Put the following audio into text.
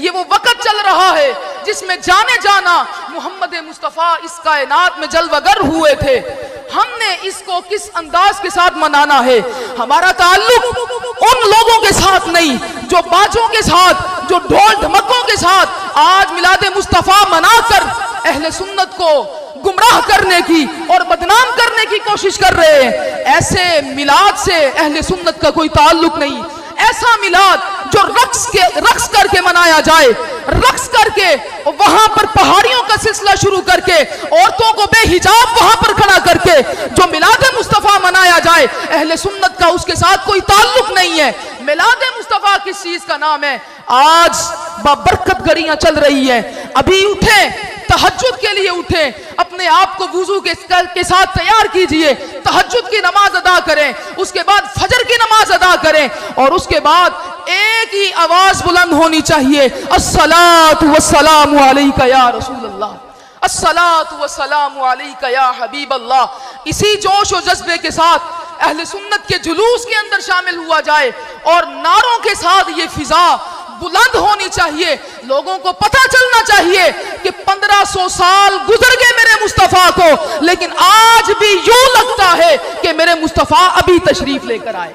یہ وہ وقت چل رہا ہے جس میں جانے جانا محمد مصطفیٰ اس کائنات میں جلوگر ہوئے تھے. ہم نے اس کو کس انداز کے ساتھ منانا ہے؟ ہمارا تعلق ان لوگوں کے ساتھ نہیں جو باجوں کے ساتھ، جو ڈھول ڈھمکوں کے ساتھ آج میلاد مصطفیٰ منا کر اہل سنت کو گمراہ کرنے کی اور بدنام کرنے کی کوشش کر رہے ہیں. ایسے میلاد سے اہل سنت کا کوئی تعلق نہیں. ایسا میلاد جو رقص کر کے منایا جائے، رقص کر کے وہاں پر پہاڑیوں کا سلسلہ شروع کر کے عورتوں کو بے حجاب وہاں پر کھڑا کر کے جو میلاد مصطفیٰ منایا جائے، اہل سنت کا اس کے ساتھ کوئی تعلق نہیں ہے. میلاد مصطفیٰ کس چیز کا نام ہے؟ آج بابرکت گھڑیاں چل رہی ہیں. ابھی اٹھیں، تہجد کے لیے اٹھیں، اپنے آپ کو وضو کے ساتھ تیار کیجئے، تہجد کی نماز ادا کریں، اس کے بعد فجر کی نماز ادا کریں، اور اس کے بعد ایک ہی آواز بلند ہونی چاہیے، الصلاۃ والسلام علیک یا رسول اللہ، الصلاۃ والسلام علیک یا حبیب اللہ. اسی جوش و جذبے کے ساتھ اہل سنت کے جلوس کے اندر شامل ہوا جائے اور نعروں کے ساتھ یہ فضا بلند ہونی چاہیے. لوگوں کو پتہ چلنا چاہیے کہ 1500 سال گزر گئے میرے مصطفیٰ کو، لیکن آج بھی یوں لگتا ہے کہ میرے مصطفیٰ ابھی تشریف لے کر آئے.